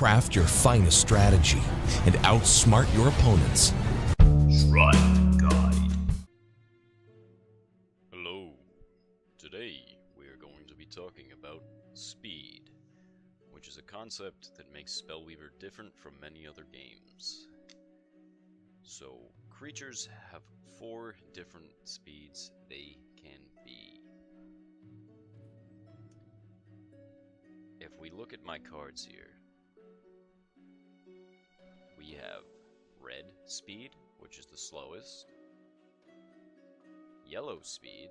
Craft your finest strategy and outsmart your opponents. Shrine Guide. Hello. Today we are going to be talking about speed, which is a concept that makes Spellweaver different from many other games. So, creatures have 4 different speeds they can be. If we look at my cards here, we have red speed, which is the slowest, yellow speed,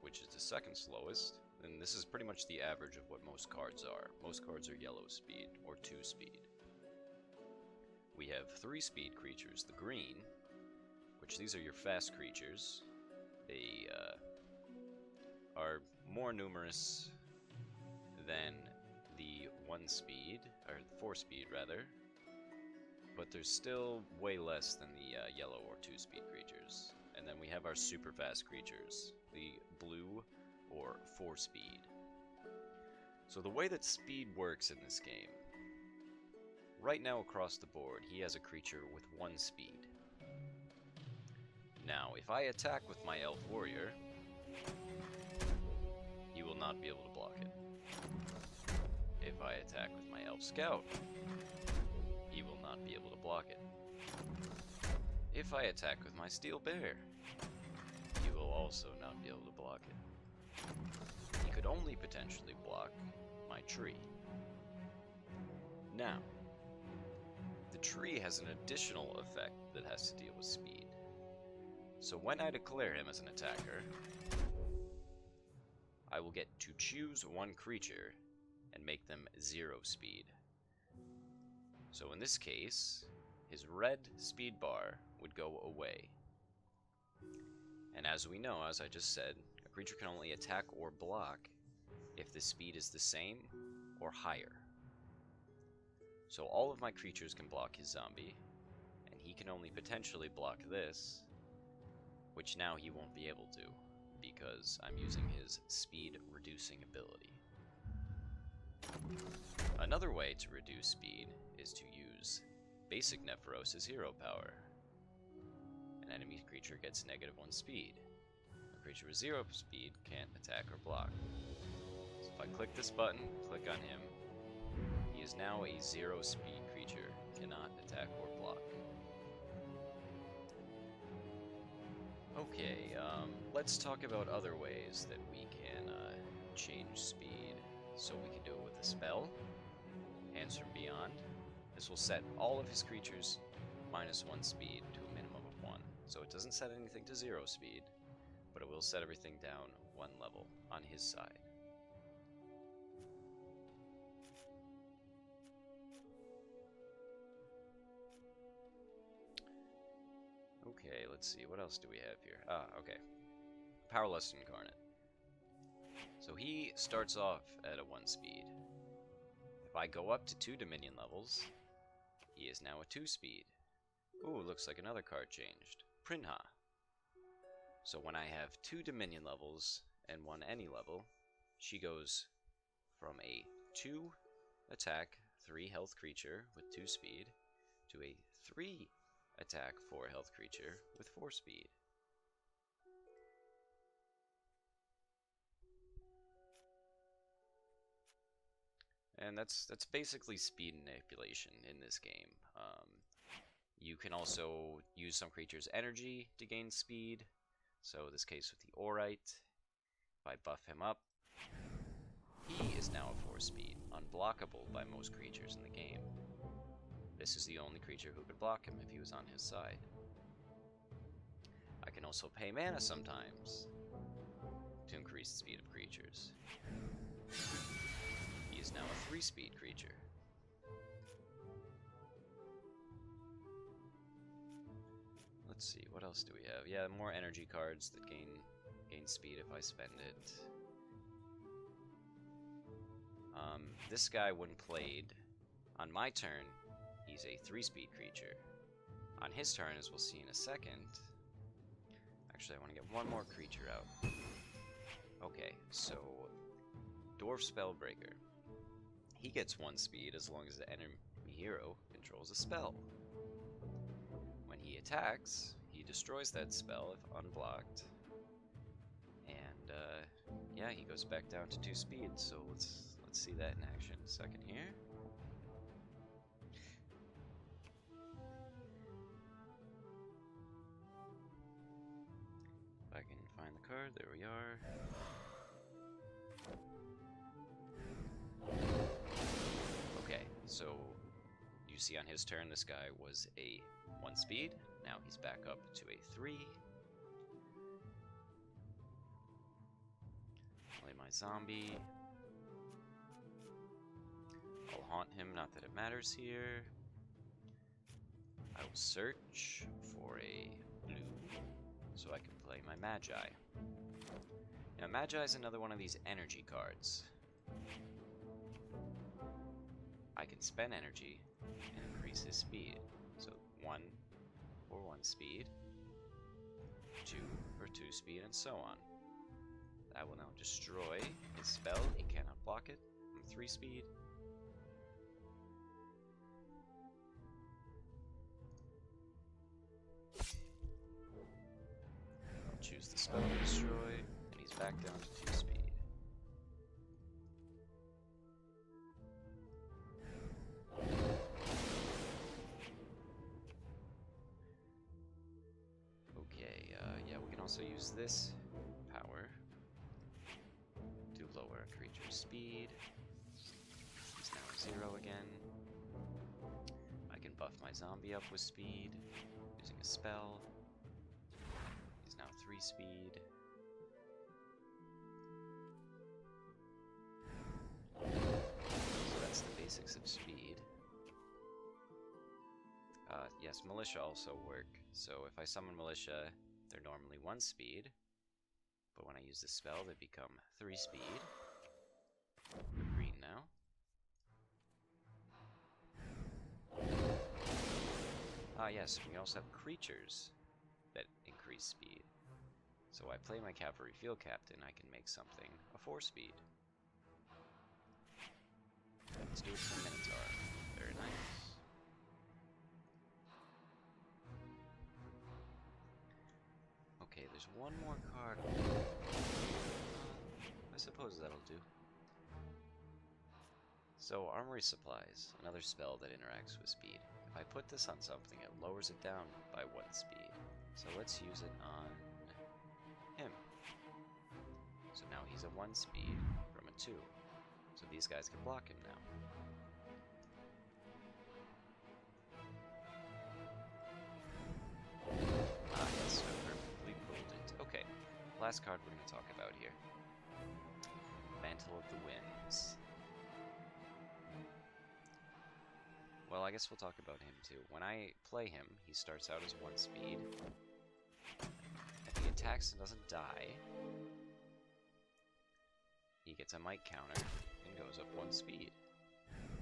which is the second slowest, and this is pretty much the average of what most cards are. Most cards are yellow speed, or 2 speed. We have 3 speed creatures, the green, which these are your fast creatures. They are more numerous than the 1 speed, or the 4 speed rather, but they're still way less than the yellow or 2 speed creatures. And then we have our super fast creatures, the blue or 4 speed. So the way that speed works in this game, right now across the board he has a creature with 1 speed. Now if I attack with my elf warrior, he will not be able to block it. If I attack with my elf scout, he will not be able to block it. If I attack with my steel bear, he will also not be able to block it. He could only potentially block my tree. Now, the tree has an additional effect that has to deal with speed. So when I declare him as an attacker, I will get to choose 1 creature and make them 0 speed. So in this case, his red speed bar would go away. And as we know, as I just said, a creature can only attack or block if the speed is the same or higher. So all of my creatures can block his zombie, and he can only potentially block this, which now he won't be able to, because I'm using his speed reducing ability. Another way to reduce speed is to use basic Nephros's hero power. An enemy creature gets -1 speed. A creature with 0 speed can't attack or block. So if I click this button, click on him, he is now a 0 speed creature, cannot attack or block. Okay, let's talk about other ways that we can change speed. So we can do it with a spell, Hands from Beyond. This will set all of his creatures -1 speed to a minimum of 1. So it doesn't set anything to 0 speed, but it will set everything down 1 level on his side. Okay, let's see, what else do we have here? Okay. Powerlust Incarnate. So he starts off at a 1 speed. If I go up to 2 Dominion levels, he is now a 2 speed. Ooh, looks like another card changed. Prinha. So when I have 2 Dominion levels and 1 any level, she goes from a 2 attack, 3 health creature with 2 speed to a 3 attack, 4 health creature with 4 speed. And that's basically speed manipulation in this game. You can also use some creatures' energy to gain speed. So in this case with the Aurite, if I buff him up, he is now a 4 speed, unblockable by most creatures in the game. This is the only creature who could block him if he was on his side. I can also pay mana sometimes to increase the speed of creatures. He is now a 3 speed creature. Let's see, what else do we have? Yeah, more energy cards that gain speed if I spend it. This guy, when played, on my turn, he's a 3 speed creature. On his turn, as we'll see in a second, actually I want to get one more creature out. Okay, so Dwarf Spellbreaker. he gets 1 speed as long as the enemy hero controls a spell. When he attacks, he destroys that spell if unblocked. And yeah, he goes back down to 2 speed. So let's see that in action in a second here. If I can find the card, there we are. Okay, so you see on his turn, this guy was a 1 speed. Now he's back up to a 3. Play my zombie. I'll haunt him, not that it matters here. I will search for a blue so I can play my Magi. Now Magi is another one of these energy cards. I can spend energy and increase his speed. So 1 for 1 speed, 2 for 2 speed, and so on. That will now destroy his spell. He cannot block it. I'm 3 speed. I'll choose the spell to destroy, and he's back down to 2 speed. Also use this power to lower a creature's speed. He's now 0 again. I can buff my zombie up with speed using a spell. He's now 3 speed. So that's the basics of speed. Yes, militia also work. So if I summon militia, they're normally 1 speed, but when I use the spell, they become 3 speed. They're green now. Yes, we also have creatures that increase speed. So I play my cavalry field captain, I can make something a 4 speed. Let's do it for Minotaur. Very nice. Okay, there's one more card. I suppose that'll do. So, Armory Supplies, another spell that interacts with speed. If I put this on something, it lowers it down by 1 speed. So let's use it on him. So now he's a 1 speed from a 2. So these guys can block him now. Yes, I perfectly pulled it. Okay, last card we're going to talk about here. Mantle of the Winds. Well, I guess we'll talk about him too. When I play him, he starts out as 1 speed. If he attacks and doesn't die, he gets a might counter and goes up 1 speed.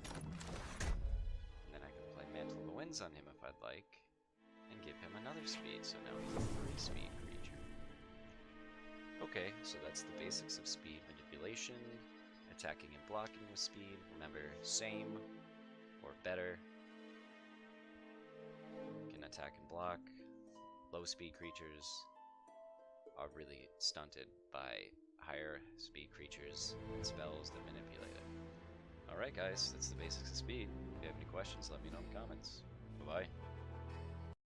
And then I can play Mantle of the Winds on him if I'd like, and give him another speed, so now he's a 3 speed creature. Okay, so that's the basics of speed manipulation, attacking and blocking with speed. Remember, same or better. Can attack and block. Low speed creatures are really stunted by higher speed creatures and spells that manipulate it. Alright guys, that's the basics of speed. If you have any questions, let me know in the comments. Bye-bye.